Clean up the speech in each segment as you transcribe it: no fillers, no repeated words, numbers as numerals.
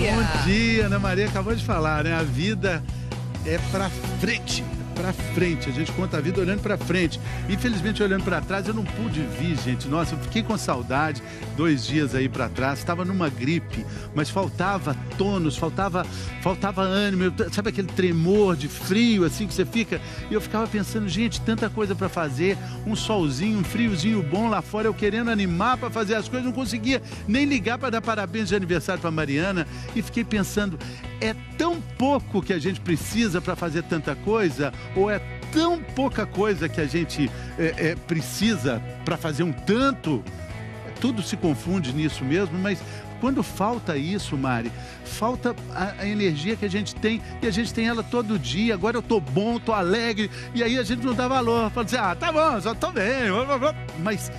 dia. Bom dia, Ana Maria acabou de falar, né? A vida é pra frente. Pra frente, a gente conta a vida olhando pra frente. Infelizmente, olhando pra trás, eu não pude vir, gente. Nossa, eu fiquei com saudade 2 dias aí pra trás. Estava numa gripe, mas faltava tônus, faltava ânimo. Sabe aquele tremor de frio, assim, que você fica? E eu ficava pensando, gente, tanta coisa pra fazer. Um solzinho, um friozinho bom lá fora. Eu querendo animar pra fazer as coisas. Não conseguia nem ligar pra dar parabéns de aniversário pra Mariana. E fiquei pensando, é tão pouco que a gente precisa pra fazer tanta coisa? Ou é tão pouca coisa que a gente precisa para fazer um tanto? Tudo se confunde nisso mesmo, mas quando falta isso, Mari, falta a energia que a gente tem, e a gente tem ela todo dia. Agora eu tô bom, tô alegre, e aí a gente não dá valor. Fala assim, tá bom, já tô bem, mas...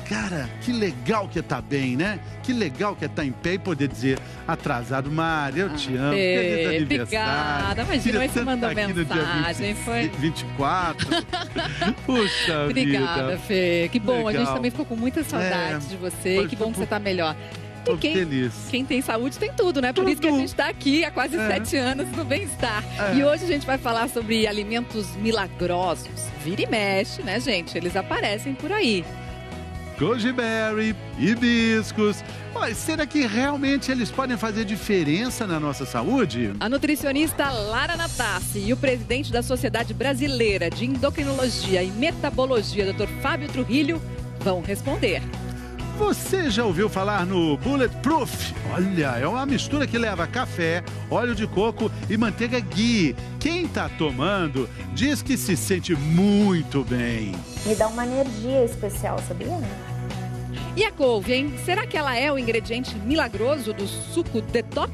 Cara, que legal que é estar bem, né? Que legal que é estar em pé e poder dizer, atrasado, Mari, eu te amo, feliz aniversário. Obrigada, imagina, você mandou mensagem, foi... 24. Puxa Obrigada, vida. Fê, que bom, Legal. a gente também ficou com muita saudade de você, que bom que você tá melhor. Tô feliz. Quem tem saúde tem tudo, né? Por isso que a gente tá aqui há quase 7 anos no Bem-Estar. E hoje a gente vai falar sobre alimentos milagrosos. Vira e mexe, né, gente? Eles aparecem por aí. Goji berry, hibiscos. Mas será que realmente eles podem fazer diferença na nossa saúde? A nutricionista Lara Natassi e o presidente da Sociedade Brasileira de Endocrinologia e Metabologia, Dr. Fábio Trujillo, vão responder. Você já ouviu falar no Bulletproof? Olha, é uma mistura que leva café, óleo de coco e manteiga ghee. Quem tá tomando diz que se sente muito bem. Me dá uma energia especial, sabia? E a couve, hein? Será que ela é o ingrediente milagroso do suco detox?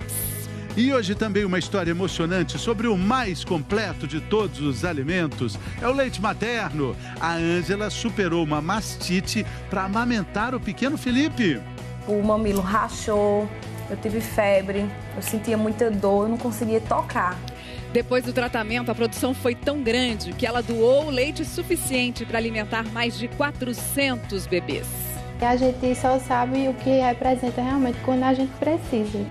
E hoje também uma história emocionante sobre o mais completo de todos os alimentos. É o leite materno. A Ângela superou uma mastite para amamentar o pequeno Felipe. O mamilo rachou, eu tive febre, eu sentia muita dor, eu não conseguia tocar. Depois do tratamento, a produção foi tão grande que ela doou leite suficiente para alimentar mais de 400 bebês. A gente só sabe o que representa realmente quando a gente precisa.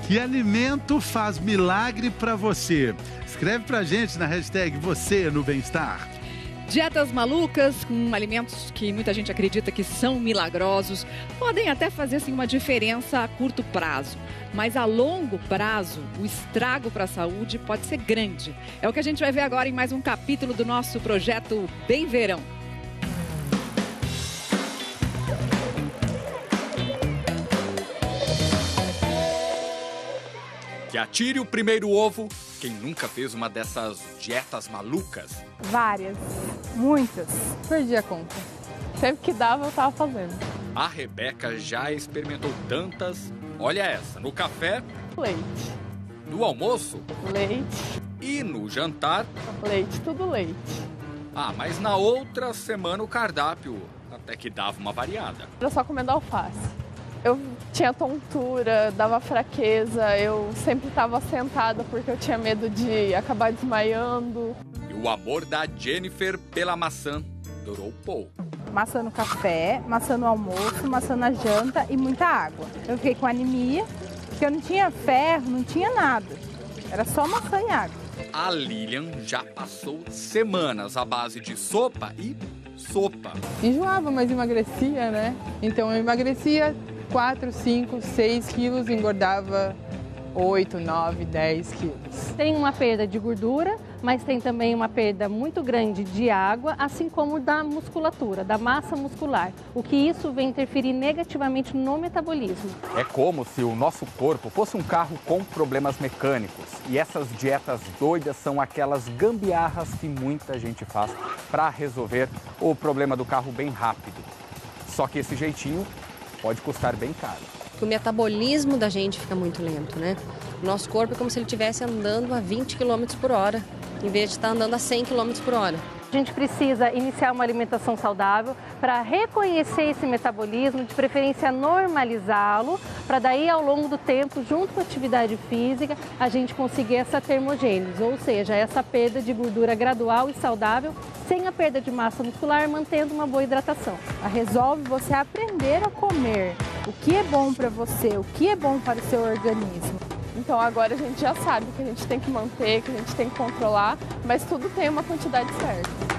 Que alimento faz milagre para você? Escreve pra gente na hashtag Você no Bem-Estar. Dietas malucas com alimentos que muita gente acredita que são milagrosos podem até fazer assim, uma diferença a curto prazo. Mas a longo prazo, o estrago para a saúde pode ser grande. É o que a gente vai ver agora em mais um capítulo do nosso projeto Bem Verão. Que atire o primeiro ovo, quem nunca fez uma dessas dietas malucas? Várias, muitas. Perdi a conta. Sempre que dava, eu tava fazendo. A Rebeca já experimentou tantas. Olha essa, no café, Leite, no almoço leite, e no jantar. leite, tudo leite. Mas na outra semana o cardápio até que dava uma variada. Era só comendo alface. Eu tinha tontura, dava fraqueza, eu sempre estava sentada porque eu tinha medo de acabar desmaiando. E o amor da Jennifer pela maçã durou pouco. Maçã no café, maçã no almoço, maçã na janta e muita água. Eu fiquei com anemia, porque eu não tinha ferro, não tinha nada. Era só maçã e água. A Lilian já passou semanas à base de sopa e sopa. Enjoava, mas emagrecia, né? Então eu emagrecia 4, 5, 6 quilos, engordava 8, 9, 10 quilos. Tem uma perda de gordura, mas tem também uma perda muito grande de água, assim como da musculatura, da massa muscular. O que isso vem interferir negativamente no metabolismo. É como se o nosso corpo fosse um carro com problemas mecânicos. E essas dietas doidas são aquelas gambiarras que muita gente faz para resolver o problema do carro bem rápido. Só que esse jeitinho pode custar bem caro. O metabolismo da gente fica muito lento, né? O nosso corpo é como se ele estivesse andando a 20 km por hora, em vez de estar andando a 100 km por hora. A gente precisa iniciar uma alimentação saudável para reconhecer esse metabolismo, de preferência normalizá-lo, para daí ao longo do tempo, junto com a atividade física, a gente conseguir essa termogênese, ou seja, essa perda de gordura gradual e saudável, sem a perda de massa muscular, mantendo uma boa hidratação. A Resolve você aprender a comer o que é bom para você, o que é bom para o seu organismo. Então agora a gente já sabe que a gente tem que manter, que a gente tem que controlar, mas tudo tem uma quantidade certa.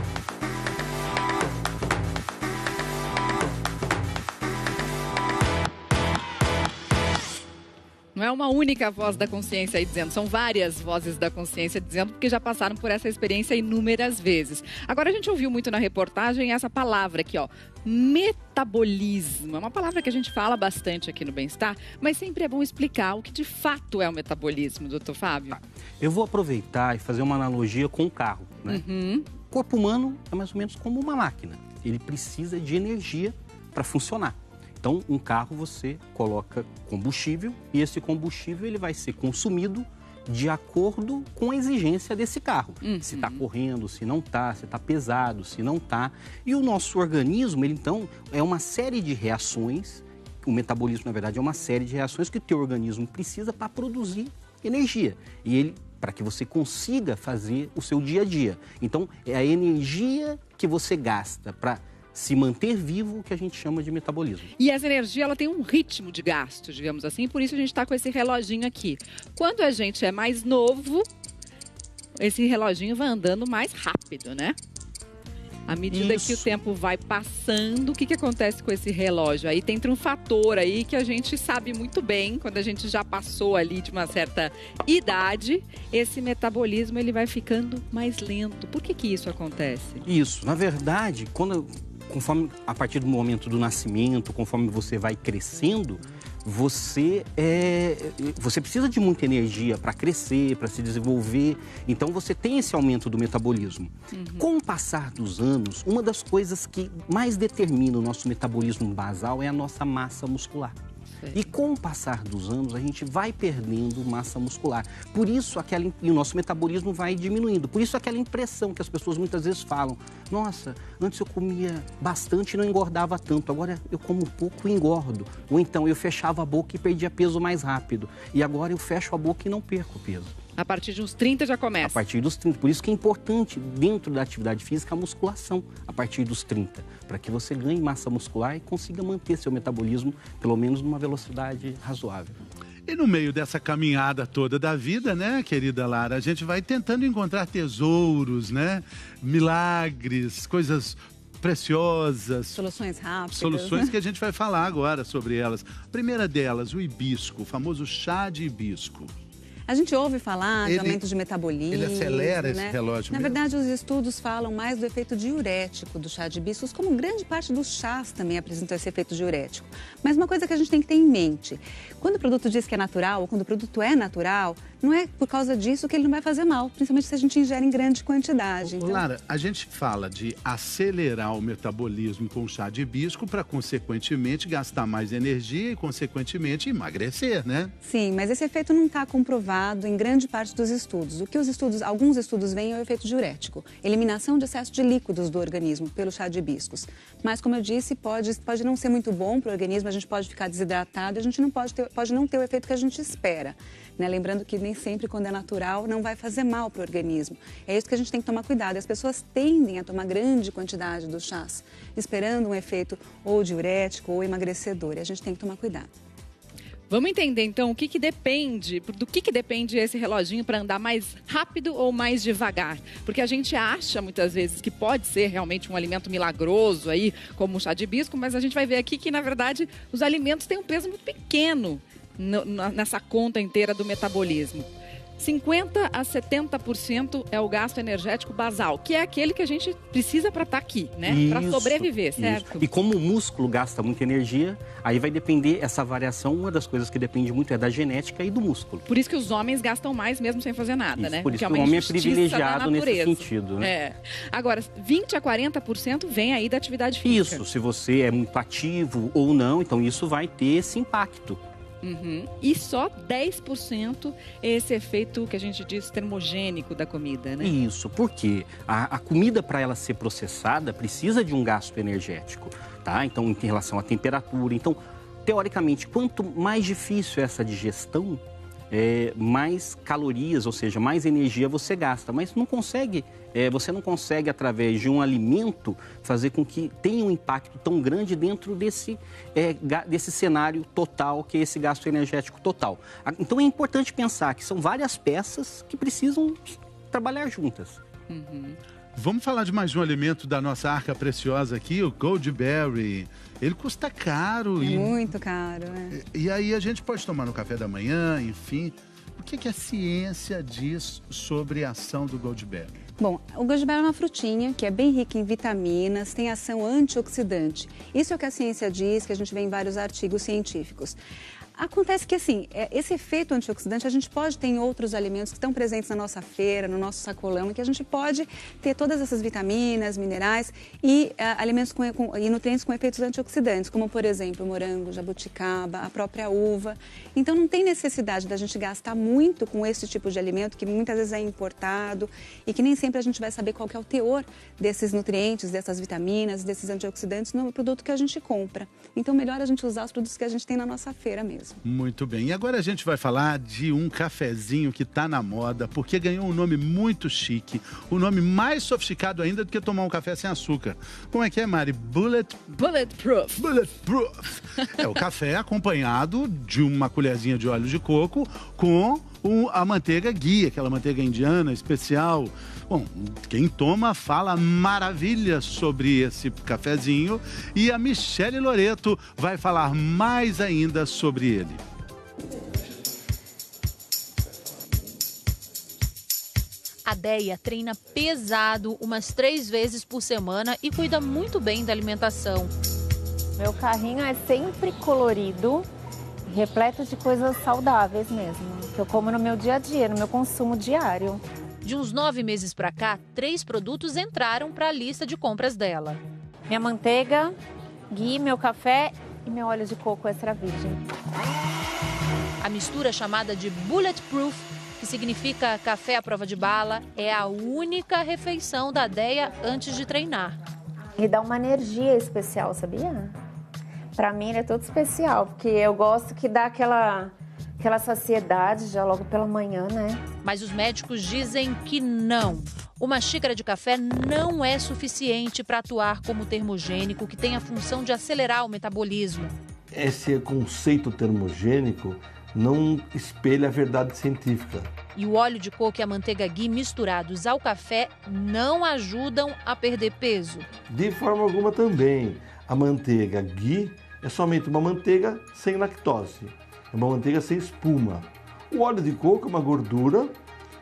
Não é uma única voz da consciência aí dizendo, são várias vozes da consciência dizendo, porque já passaram por essa experiência inúmeras vezes. Agora a gente ouviu muito na reportagem essa palavra aqui, ó, metabolismo. É uma palavra que a gente fala bastante aqui no Bem-Estar, mas sempre é bom explicar o que de fato é o metabolismo, doutor Fábio. Eu vou aproveitar e fazer uma analogia com o carro, né? O corpo humano é mais ou menos como uma máquina. Ele precisa de energia para funcionar. Então, um carro você coloca combustível e esse combustível ele vai ser consumido de acordo com a exigência desse carro. Se está correndo, se não está, se está pesado, se não está. E o nosso organismo, ele então, é uma série de reações, o metabolismo, na verdade, é uma série de reações que o teu organismo precisa para produzir energia. E ele, para que você consiga fazer o seu dia a dia. Então, é a energia que você gasta para se manter vivo, que a gente chama de metabolismo. E essa energia, ela tem um ritmo de gasto, digamos assim, por isso a gente está com esse reloginho aqui. Quando a gente é mais novo, esse reloginho vai andando mais rápido, né? À medida que o tempo vai passando, o que acontece com esse relógio? Aí tem um fator aí que a gente sabe muito bem, quando a gente já passou ali de uma certa idade, esse metabolismo ele vai ficando mais lento. Por que isso acontece? Isso, na verdade, conforme a partir do momento do nascimento, conforme você vai crescendo, você precisa de muita energia para crescer, para se desenvolver. Então, você tem esse aumento do metabolismo. Com o passar dos anos, uma das coisas que mais determina o nosso metabolismo basal é a nossa massa muscular. E com o passar dos anos, a gente vai perdendo massa muscular. Por isso, e o nosso metabolismo vai diminuindo. Por isso, aquela impressão que as pessoas muitas vezes falam: nossa, antes eu comia bastante e não engordava tanto, agora eu como pouco e engordo. Ou então, eu fechava a boca e perdia peso mais rápido. E agora eu fecho a boca e não perco peso. A partir de uns 30 já começa? A partir dos 30. Por isso que é importante, dentro da atividade física, a musculação a partir dos 30. Para que você ganhe massa muscular e consiga manter seu metabolismo, pelo menos numa velocidade razoável. E no meio dessa caminhada toda da vida, né, querida Lara, a gente vai tentando encontrar tesouros, né, milagres, coisas preciosas. Soluções rápidas. Soluções que a gente vai falar agora sobre elas. A primeira delas, o hibisco, o famoso chá de hibisco. A gente ouve falar de aumento de metabolismo. Ele acelera esse relógio mesmo? Na verdade, os estudos falam mais do efeito diurético do chá de hibiscos, como grande parte dos chás também apresentam esse efeito diurético. Mas uma coisa que a gente tem que ter em mente, quando o produto diz que é natural, ou quando o produto é natural, não é por causa disso que ele não vai fazer mal, principalmente se a gente ingere em grande quantidade. Então... Lara, a gente fala de acelerar o metabolismo com o chá de hibisco para, consequentemente, gastar mais energia e, consequentemente, emagrecer, né? Sim, mas esse efeito não está comprovado em grande parte dos estudos. O que alguns estudos veem é o efeito diurético, eliminação de excesso de líquidos do organismo pelo chá de hibiscos. Mas, como eu disse, pode não ser muito bom para o organismo, a gente pode ficar desidratado, a gente não pode não ter o efeito que a gente espera. Né? Lembrando que nem sempre, quando é natural, não vai fazer mal para o organismo. É isso que a gente tem que tomar cuidado. As pessoas tendem a tomar grande quantidade dos chás, esperando um efeito ou diurético ou emagrecedor. E a gente tem que tomar cuidado. Vamos entender, então, do que depende esse reloginho para andar mais rápido ou mais devagar. Porque a gente acha, muitas vezes, que pode ser realmente um alimento milagroso aí, como o chá de hibisco, mas a gente vai ver aqui que, na verdade, os alimentos têm um peso muito pequeno nessa conta inteira do metabolismo. 50% a 70% é o gasto energético basal, que é aquele que a gente precisa para estar aqui, né? Para sobreviver, certo? E como o músculo gasta muita energia, aí vai depender essa variação. Uma das coisas que depende muito é da genética e do músculo. Por isso que os homens gastam mais mesmo sem fazer nada, né? Por isso que o homem é privilegiado nesse sentido, né? É. Agora, 20% a 40% vem aí da atividade física. Isso, se você é muito ativo ou não, então isso vai ter esse impacto. E só 10% é esse efeito que a gente diz termogênico da comida, né? Isso, porque a comida, para ela ser processada, precisa de um gasto energético, tá? Então, em relação à temperatura. Então, teoricamente, quanto mais difícil é essa digestão, mais calorias, ou seja, mais energia você gasta. Mas você não consegue, através de um alimento, fazer com que tenha um impacto tão grande dentro desse cenário total, que é esse gasto energético total. Então é importante pensar que são várias peças que precisam trabalhar juntas. Vamos falar de mais um alimento da nossa arca preciosa aqui, o Goldberry. Ele custa caro. Muito caro, E aí a gente pode tomar no café da manhã, enfim. O que a ciência diz sobre a ação do Goldberry? Bom, o goji-berry é uma frutinha que é bem rica em vitaminas, tem ação antioxidante. Isso é o que a ciência diz, que a gente vê em vários artigos científicos. Acontece que, assim, esse efeito antioxidante a gente pode ter em outros alimentos que estão presentes na nossa feira, no nosso sacolão, e que a gente pode ter todas essas vitaminas, minerais e alimentos e nutrientes com efeitos antioxidantes, como, por exemplo, morango, jabuticaba, a própria uva. Então, não tem necessidade da gente gastar muito com esse tipo de alimento, que muitas vezes é importado e que nem sempre a gente vai saber qual que é o teor desses nutrientes, dessas vitaminas, desses antioxidantes no produto que a gente compra. Então, melhor a gente usar os produtos que a gente tem na nossa feira mesmo. Muito bem. E agora a gente vai falar de um cafezinho que está na moda, porque ganhou um nome muito chique, um nome mais sofisticado ainda do que tomar um café sem açúcar. Como é que é, Mari? Bulletproof. Bulletproof. É o café acompanhado de uma colherzinha de óleo de coco com a manteiga ghee, aquela manteiga indiana especial. Bom, quem toma fala maravilhas sobre esse cafezinho e a Michele Loreto vai falar mais ainda sobre ele. A Deia treina pesado umas 3 vezes por semana e cuida muito bem da alimentação. Meu carrinho é sempre colorido, repleto de coisas saudáveis mesmo, que eu como no meu dia a dia, no meu consumo diário. De uns 9 meses pra cá, 3 produtos entraram para a lista de compras dela. Minha manteiga, ghee, meu café e meu óleo de coco extra virgem. A mistura chamada de Bulletproof, que significa café à prova de bala, é a única refeição da Deia antes de treinar. E dá uma energia especial, sabia? Pra mim ele é todo especial, porque eu gosto que dá aquela saciedade já logo pela manhã, né? Mas os médicos dizem que não. Uma xícara de café não é suficiente para atuar como termogênico, que tem a função de acelerar o metabolismo. Esse conceito termogênico não espelha a verdade científica. E o óleo de coco e a manteiga ghee misturados ao café não ajudam a perder peso. De forma alguma também. A manteiga ghee é somente uma manteiga sem lactose. É uma manteiga sem espuma. O óleo de coco é uma gordura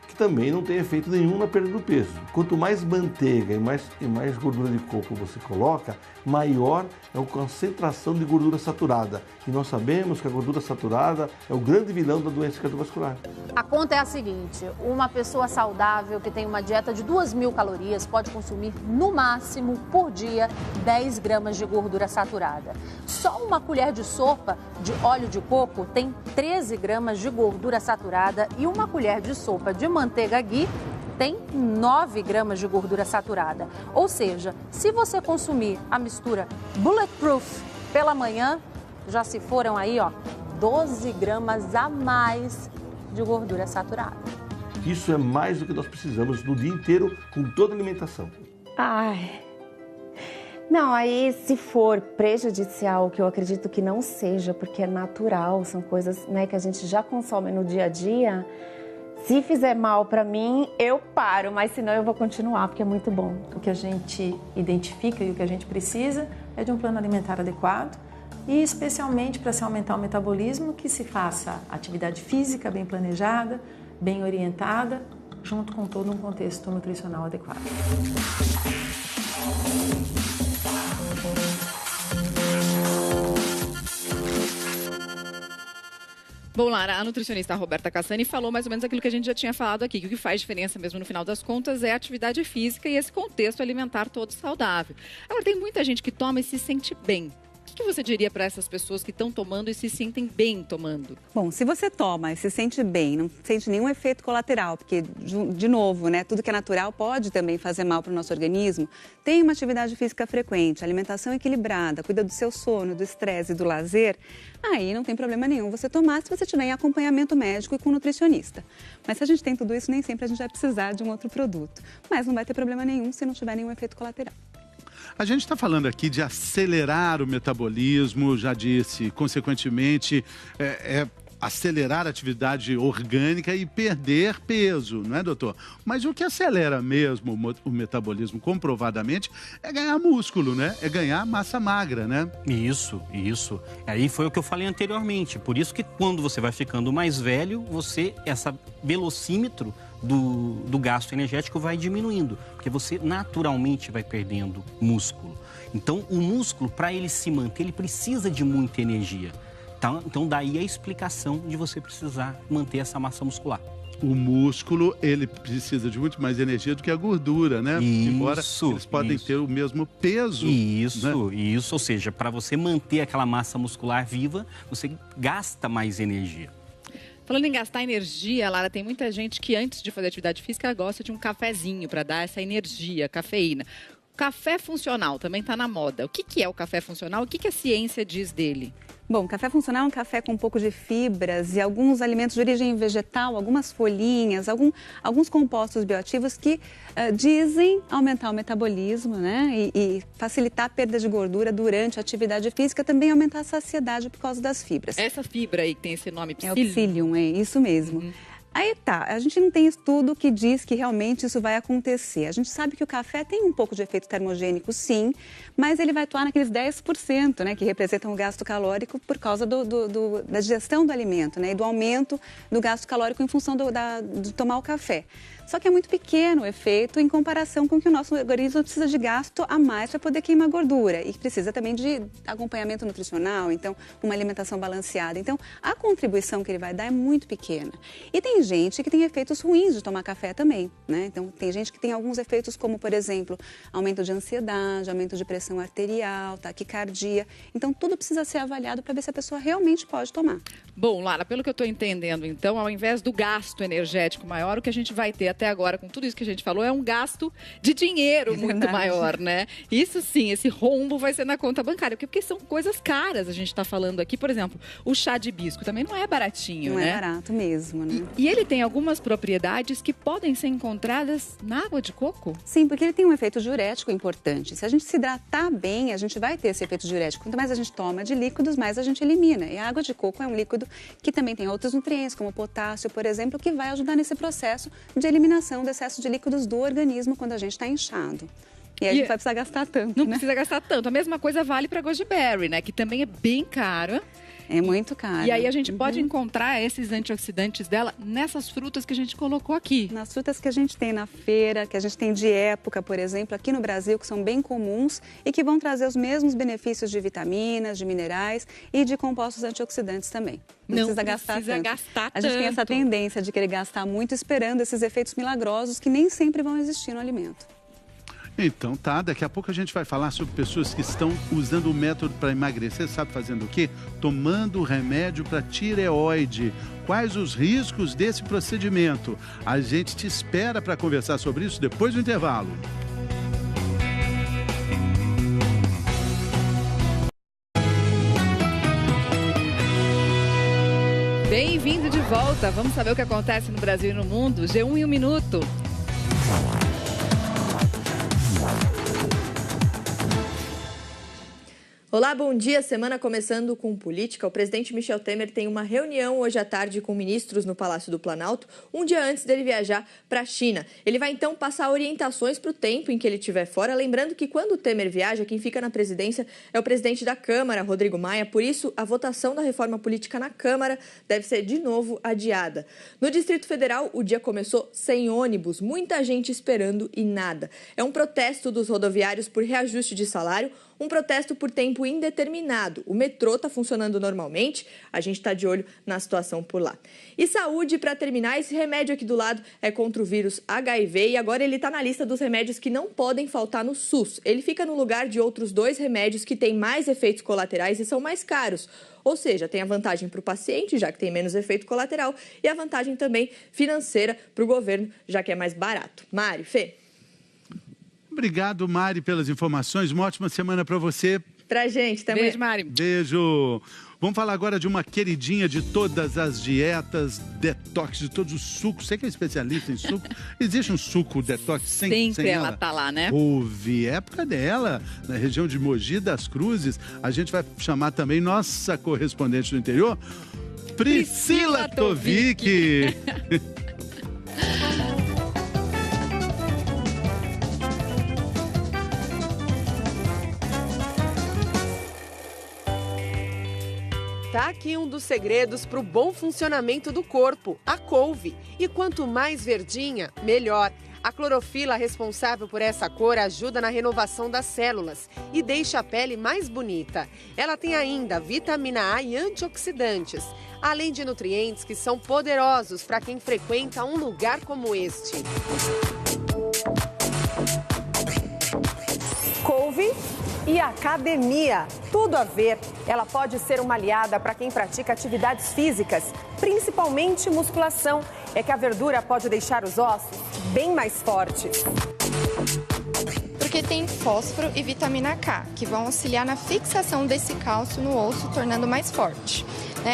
que também não tem efeito nenhum na perda do peso. Quanto mais manteiga e mais gordura de coco você coloca, maior é a concentração de gordura saturada. E nós sabemos que a gordura saturada é o grande vilão da doença cardiovascular. A conta é a seguinte: uma pessoa saudável que tem uma dieta de 2.000 calorias pode consumir, no máximo, por dia, 10 gramas de gordura saturada. Só uma colher de sopa de óleo de coco tem 13 gramas de gordura saturada e uma colher de sopa de manteiga ghee tem 9 gramas de gordura saturada. Ou seja, se você consumir a mistura Bulletproof pela manhã, já se foram aí, 12 gramas a mais de gordura saturada. Isso é mais do que nós precisamos no dia inteiro com toda a alimentação. Não, aí se for prejudicial, que eu acredito que não seja, porque é natural, são coisas, né, que a gente já consome no dia a dia. Se fizer mal para mim, eu paro, mas senão eu vou continuar, porque é muito bom. O que a gente identifica e o que a gente precisa é de um plano alimentar adequado e especialmente para se aumentar o metabolismo, que se faça atividade física bem planejada, bem orientada, junto com todo um contexto nutricional adequado. Bom, Lara, a nutricionista Roberta Cassani falou mais ou menos aquilo que a gente já tinha falado aqui, que o que faz diferença mesmo no final das contas é a atividade física e esse contexto alimentar todo saudável. Agora, tem muita gente que toma e se sente bem. O que você diria para essas pessoas que estão tomando e se sentem bem tomando? Bom, se você toma e se sente bem, não sente nenhum efeito colateral, porque, de novo, né, tudo que é natural pode também fazer mal para o nosso organismo, tem uma atividade física frequente, alimentação equilibrada, cuida do seu sono, do estresse e do lazer, aí não tem problema nenhum você tomar se você tiver em acompanhamento médico e com nutricionista. Mas se a gente tem tudo isso, nem sempre a gente vai precisar de um outro produto. Mas não vai ter problema nenhum se não tiver nenhum efeito colateral. A gente está falando aqui de acelerar o metabolismo, já disse, consequentemente, acelerar a atividade orgânica e perder peso, não é, doutor? Mas o que acelera mesmo o metabolismo, comprovadamente, é ganhar músculo, né? É ganhar massa magra, né? Isso. Aí foi o que eu falei anteriormente. Por isso que quando você vai ficando mais velho, essa velocímetro do gasto energético vai diminuindo, porque você naturalmente vai perdendo músculo. Então, o músculo, para ele se manter, ele precisa de muita energia. Então, daí a explicação de você precisar manter essa massa muscular. O músculo, ele precisa de muito mais energia do que a gordura, né? Embora eles podem ter o mesmo peso. Isso. Ou seja, para você manter aquela massa muscular viva, você gasta mais energia. Falando em gastar energia, Lara, tem muita gente que antes de fazer atividade física gosta de um cafezinho para dar essa energia, cafeína. O café funcional também está na moda. O que é o café funcional? O que a ciência diz dele? Bom, café funcional é um café com um pouco de fibras e alguns alimentos de origem vegetal, algumas folhinhas, alguns compostos bioativos que dizem aumentar o metabolismo, né? E facilitar a perda de gordura durante a atividade física, também aumentar a saciedade por causa das fibras. Essa fibra aí que tem esse nome, psyllium? É o psyllium, é isso mesmo. Aí tá, a gente não tem estudo que diz que realmente isso vai acontecer. A gente sabe que o café tem um pouco de efeito termogênico, sim, mas ele vai atuar naqueles 10%, né, que representam o gasto calórico por causa da digestão do alimento, né, e do aumento do gasto calórico em função de tomar o café. Só que é muito pequeno o efeito em comparação com que o nosso organismo precisa de gasto a mais para poder queimar gordura e precisa também de acompanhamento nutricional, então uma alimentação balanceada. Então a contribuição que ele vai dar é muito pequena. E tem gente que tem efeitos ruins de tomar café também, né? Então tem gente que tem alguns efeitos como, por exemplo, aumento de ansiedade, aumento de pressão arterial, taquicardia. Então tudo precisa ser avaliado para ver se a pessoa realmente pode tomar. Bom, Lara, pelo que eu estou entendendo, então, ao invés do gasto energético maior, o que a gente vai ter até agora, com tudo isso que a gente falou, é um gasto de dinheiro muito maior, né? Isso sim, esse rombo vai ser na conta bancária, porque são coisas caras, a gente está falando aqui. Por exemplo, o chá de hibisco também não é baratinho, né? Não é barato mesmo, né? E ele tem algumas propriedades que podem ser encontradas na água de coco? Sim, porque ele tem um efeito diurético importante. Se a gente se hidratar bem, a gente vai ter esse efeito diurético. Quanto mais a gente toma de líquidos, mais a gente elimina. E a água de coco é um líquido que também tem outros nutrientes, como potássio, por exemplo, que vai ajudar nesse processo de eliminação do excesso de líquidos do organismo quando a gente está inchado. E aí a gente vai precisar gastar tanto, Não precisa gastar tanto. A mesma coisa vale para a goji berry, né? Que também é bem cara. É muito caro. E aí a gente pode encontrar esses antioxidantes dela nessas frutas que a gente colocou aqui. Nas frutas que a gente tem na feira, que a gente tem de época, por exemplo, aqui no Brasil, que são bem comuns e que vão trazer os mesmos benefícios de vitaminas, de minerais e de compostos antioxidantes também. Não precisa gastar tanto. A gente tem essa tendência de querer gastar muito esperando esses efeitos milagrosos que nem sempre vão existir no alimento. Então tá, daqui a pouco a gente vai falar sobre pessoas que estão usando o método para emagrecer, sabe fazendo o quê? Tomando remédio para tireoide. Quais os riscos desse procedimento? A gente te espera para conversar sobre isso depois do intervalo. Bem-vindo de volta. Vamos saber o que acontece no Brasil e no mundo. G1 em 1 minuto. Olá, bom dia. Semana começando com política. O presidente Michel Temer tem uma reunião hoje à tarde com ministros no Palácio do Planalto, um dia antes dele viajar para a China. Ele vai então passar orientações para o tempo em que ele estiver fora, lembrando que quando o Temer viaja, quem fica na presidência é o presidente da Câmara, Rodrigo Maia. Por isso, a votação da reforma política na Câmara deve ser de novo adiada. No Distrito Federal, o dia começou sem ônibus, muita gente esperando e nada. É um protesto dos rodoviários por reajuste de salário, um protesto por tempo indeterminado. O metrô está funcionando normalmente, a gente está de olho na situação por lá. E saúde, para terminar, esse remédio aqui do lado é contra o vírus HIV e agora ele está na lista dos remédios que não podem faltar no SUS. Ele fica no lugar de outros 2 remédios que têm mais efeitos colaterais e são mais caros. Ou seja, tem a vantagem para o paciente, já que tem menos efeito colateral, e a vantagem também financeira para o governo, já que é mais barato. Mari, Fê. Obrigado, Mari, pelas informações. Uma ótima semana para você. Pra gente também. Beijo, Mari. Beijo. Vamos falar agora de uma queridinha de todas as dietas, detox, de todos os sucos. Você que é especialista em suco. Existe um suco detox sem ela? ela? Tá lá, né? Houve época dela, na região de Mogi das Cruzes. A gente vai chamar também nossa correspondente do interior, Priscila Tovic. Tá aqui um dos segredos para o bom funcionamento do corpo, a couve. E quanto mais verdinha, melhor. A clorofila responsável por essa cor ajuda na renovação das células e deixa a pele mais bonita. Ela tem ainda vitamina A e antioxidantes, além de nutrientes que são poderosos para quem frequenta um lugar como este. Couve e academia, tudo a ver. Ela pode ser uma aliada para quem pratica atividades físicas, principalmente musculação. É que a verdura pode deixar os ossos bem mais fortes. Porque tem fósforo e vitamina K, que vão auxiliar na fixação desse cálcio no osso, tornando mais forte.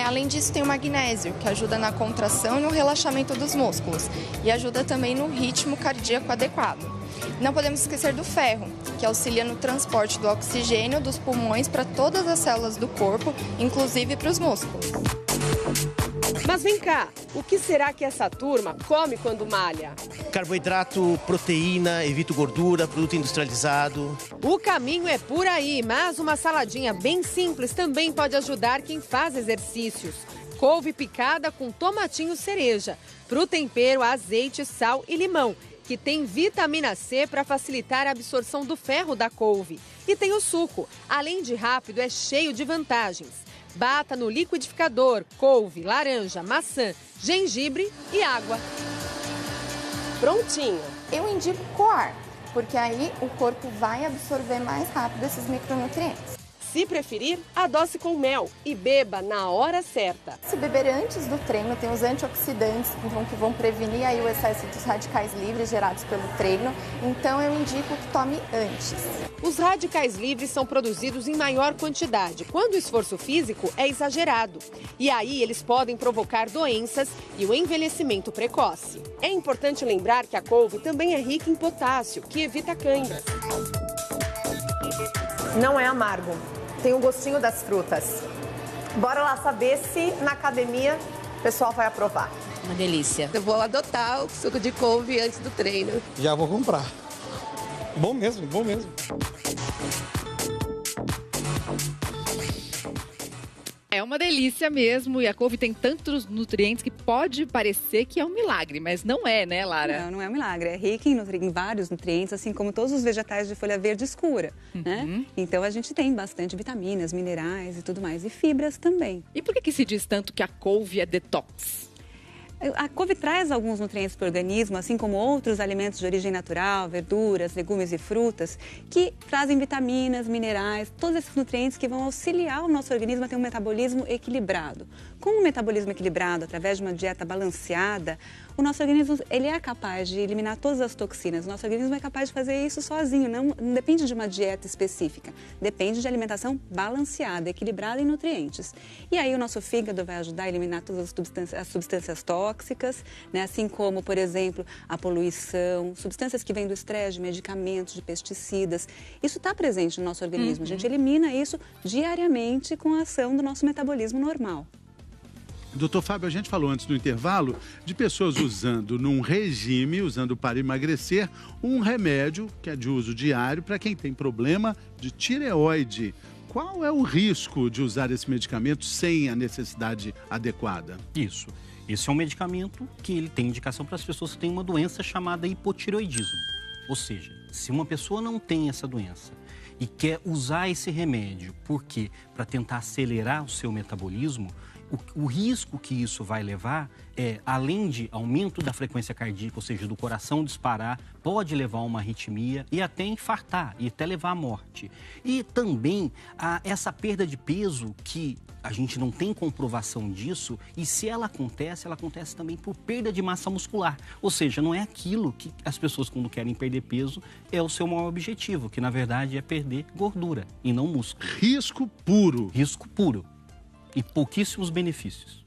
Além disso, tem o magnésio, que ajuda na contração e no relaxamento dos músculos. E ajuda também no ritmo cardíaco adequado. Não podemos esquecer do ferro, que auxilia no transporte do oxigênio dos pulmões para todas as células do corpo, inclusive para os músculos. Mas vem cá, o que será que essa turma come quando malha? Carboidrato, proteína, evito gordura, produto industrializado. O caminho é por aí, mas uma saladinha bem simples também pode ajudar quem faz exercícios. Couve picada com tomatinho cereja. Para o tempero, azeite, sal e limão, que tem vitamina C para facilitar a absorção do ferro da couve. E tem o suco. Além de rápido, é cheio de vantagens. Bata no liquidificador couve, laranja, maçã, gengibre e água. Prontinho. Eu indico coar, porque aí o corpo vai absorver mais rápido esses micronutrientes. Se preferir, adoce com mel e beba na hora certa. Se beber antes do treino, tem os antioxidantes que vão prevenir aí o excesso dos radicais livres gerados pelo treino. Então eu indico que tome antes. Os radicais livres são produzidos em maior quantidade quando o esforço físico é exagerado. E aí eles podem provocar doenças e o envelhecimento precoce. É importante lembrar que a couve também é rica em potássio, que evita cãibras. Não é amargo. Tem o gostinho das frutas. Bora lá saber se na academia o pessoal vai aprovar. Uma delícia. Eu vou adotar o suco de couve antes do treino. Já vou comprar. Bom mesmo, bom mesmo. É uma delícia mesmo, e a couve tem tantos nutrientes que pode parecer que é um milagre, mas não é, né, Lara? Não, não é um milagre. É rica em vários nutrientes, assim como todos os vegetais de folha verde escura, né? Então a gente tem bastante vitaminas, minerais e tudo mais, e fibras também. E por que se diz tanto que a couve é detox? A couve traz alguns nutrientes para o organismo, assim como outros alimentos de origem natural, verduras, legumes e frutas, que trazem vitaminas, minerais, todos esses nutrientes que vão auxiliar o nosso organismo a ter um metabolismo equilibrado. Com um metabolismo equilibrado, através de uma dieta balanceada, o nosso organismo ele é capaz de eliminar todas as toxinas. O nosso organismo é capaz de fazer isso sozinho, não depende de uma dieta específica. Depende de alimentação balanceada, equilibrada em nutrientes. E aí o nosso fígado vai ajudar a eliminar todas as substâncias tóxicas, né? Assim como, por exemplo, a poluição, substâncias que vêm do estresse, de medicamentos, de pesticidas. Isso está presente no nosso organismo. A gente elimina isso diariamente com a ação do nosso metabolismo normal. Doutor Fábio, a gente falou antes do intervalo de pessoas usando num regime, usando para emagrecer, um remédio que é de uso diário para quem tem problema de tireoide. Qual é o risco de usar esse medicamento sem a necessidade adequada? Isso. Esse é um medicamento que ele tem indicação para as pessoas que têm uma doença chamada hipotireoidismo. Ou seja, se uma pessoa não tem essa doença e quer usar esse remédio, por quê? Para tentar acelerar o seu metabolismo, o risco que isso vai levar é, além de aumento da frequência cardíaca, ou seja, do coração disparar, pode levar a uma arritmia e até infartar, e até levar à morte. E também essa perda de peso, que a gente não tem comprovação disso, e se ela acontece também por perda de massa muscular. Ou seja, não é aquilo que as pessoas, quando querem perder peso, é o seu maior objetivo, que na verdade é perder gordura e não músculo. Risco puro. Risco puro. E pouquíssimos benefícios.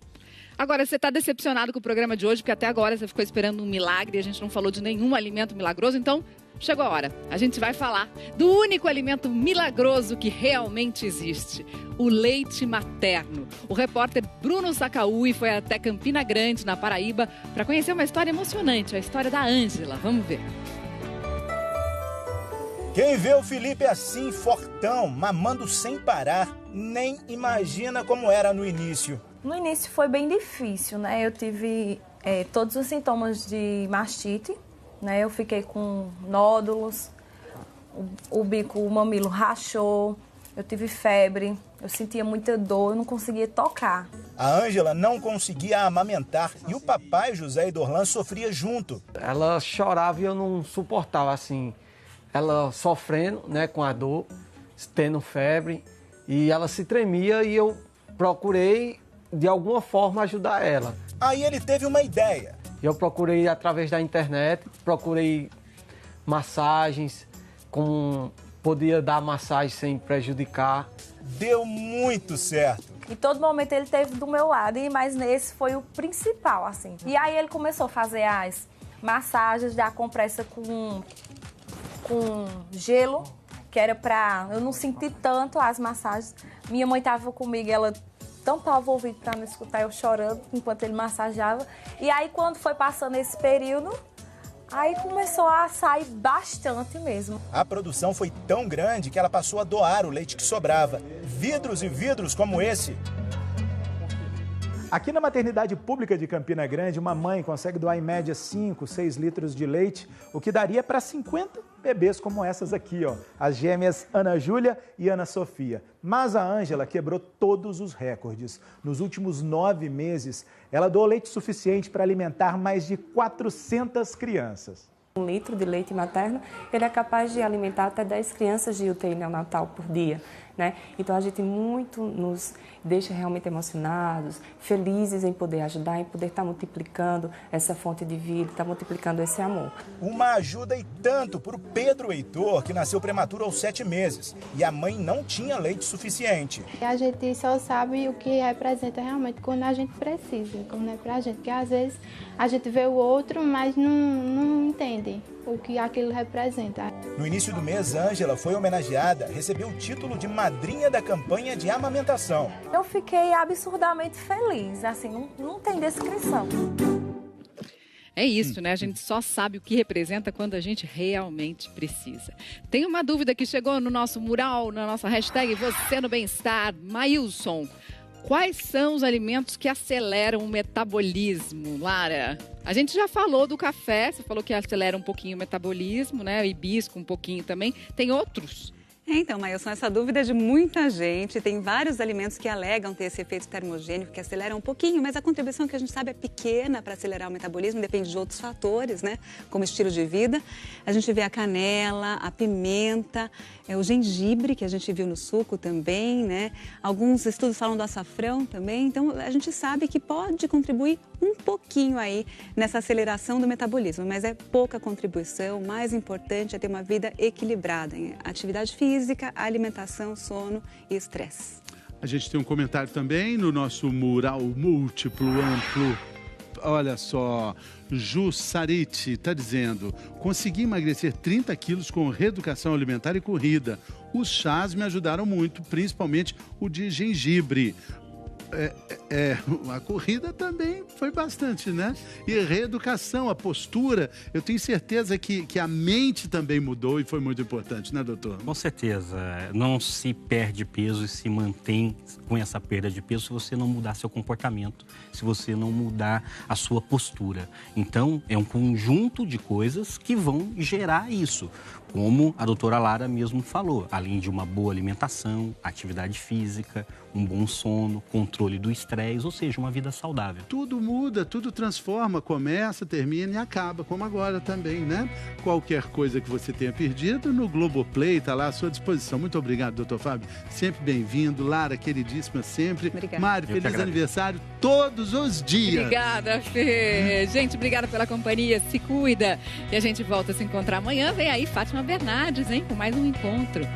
Agora, você está decepcionado com o programa de hoje, porque até agora você ficou esperando um milagre e a gente não falou de nenhum alimento milagroso, então chegou a hora. A gente vai falar do único alimento milagroso que realmente existe, o leite materno. O repórter Bruno Sacaúi foi até Campina Grande, na Paraíba, para conhecer uma história emocionante, a história da Ângela. Vamos ver. Quem vê o Felipe assim, fortão, mamando sem parar, nem imagina como era no início. No início foi bem difícil, né? Eu tive todos os sintomas de mastite, né? Eu fiquei com nódulos, o bico, o mamilo rachou, eu tive febre, eu sentia muita dor, eu não conseguia tocar. A Ângela não conseguia amamentar e o papai, José Idorlan, sofria junto. Ela chorava e eu não suportava, assim, ela sofrendo, né, com a dor, tendo febre, e ela se tremia e eu procurei, de alguma forma, ajudar ela. Aí ele teve uma ideia. Eu procurei, através da internet, procurei massagens, como podia dar massagem sem prejudicar. Deu muito certo. E todo momento ele esteve do meu lado, mas nesse foi o principal, assim. E aí ele começou a fazer as massagens, dar compressa com gelo, que era pra eu não sentir tanto as massagens. Minha mãe tava comigo, ela tampava o ouvido pra não escutar eu chorando enquanto ele massageava. E aí quando foi passando esse período, aí começou a sair bastante mesmo. A produção foi tão grande que ela passou a doar o leite que sobrava. Vidros e vidros como esse. Aqui na maternidade pública de Campina Grande, uma mãe consegue doar em média 5, 6 litros de leite, o que daria para 50 bebês como essas aqui, ó, as gêmeas Ana Júlia e Ana Sofia. Mas a Ângela quebrou todos os recordes. Nos últimos 9 meses, ela doou leite suficiente para alimentar mais de 400 crianças. 1 litro de leite materno, ele é capaz de alimentar até 10 crianças de UTI neonatal por dia, né? Então a gente muito nos deixa realmente emocionados, felizes em poder ajudar, em poder estar multiplicando essa fonte de vida, estar multiplicando esse amor. Uma ajuda e tanto para o Pedro Heitor, que nasceu prematuro aos 7 meses, e a mãe não tinha leite suficiente. A gente só sabe o que representa realmente quando a gente precisa, quando é pra gente, porque às vezes a gente vê o outro, mas não entende o que aquilo representa. No início do mês, Ângela foi homenageada, recebeu o título de madrinha da campanha de amamentação. Eu fiquei absurdamente feliz, assim, não tem descrição. É isso, né? A gente só sabe o que representa quando a gente realmente precisa. Tem uma dúvida que chegou no nosso mural, na nossa hashtag Você no Bem-Estar, Maílson. Quais são os alimentos que aceleram o metabolismo, Lara? A gente já falou do café, você falou que acelera um pouquinho o metabolismo, né? O hibisco um pouquinho também. Tem outros? Então, Maílson, essa dúvida é de muita gente. Tem vários alimentos que alegam ter esse efeito termogênico, que aceleram um pouquinho, mas a contribuição que a gente sabe é pequena para acelerar o metabolismo, depende de outros fatores, né? Como estilo de vida. A gente vê a canela, a pimenta, o gengibre, que a gente viu no suco também, né? Alguns estudos falam do açafrão também. Então, a gente sabe que pode contribuir um pouquinho aí nessa aceleração do metabolismo, mas é pouca contribuição. O mais importante é ter uma vida equilibrada em atividade física, alimentação, sono e estresse. A gente tem um comentário também no nosso mural múltiplo, amplo. Olha só, Ju Sariti está dizendo: consegui emagrecer 30 quilos com reeducação alimentar e corrida. Os chás me ajudaram muito, principalmente o de gengibre. A corrida também foi bastante, né? E reeducação, a postura. Eu tenho certeza que a mente também mudou e foi muito importante, né, doutor? Com certeza. Não se perde peso e se mantém com essa perda de peso se você não mudar seu comportamento, se você não mudar a sua postura. Então, é um conjunto de coisas que vão gerar isso. Como a doutora Lara mesmo falou, além de uma boa alimentação, atividade física, um bom sono, controle do estresse, ou seja, uma vida saudável. Tudo muda, tudo transforma, começa, termina e acaba, como agora também, né? Qualquer coisa que você tenha perdido, no Globoplay está lá à sua disposição. Muito obrigado, doutor Fábio. Sempre bem-vindo. Lara, queridíssima, sempre. Obrigada. Mari, feliz aniversário todos os dias. Obrigada, Fê. Gente, obrigada pela companhia. Se cuida. E a gente volta a se encontrar amanhã. Vem aí Fátima Bernardes, hein? Com mais um encontro.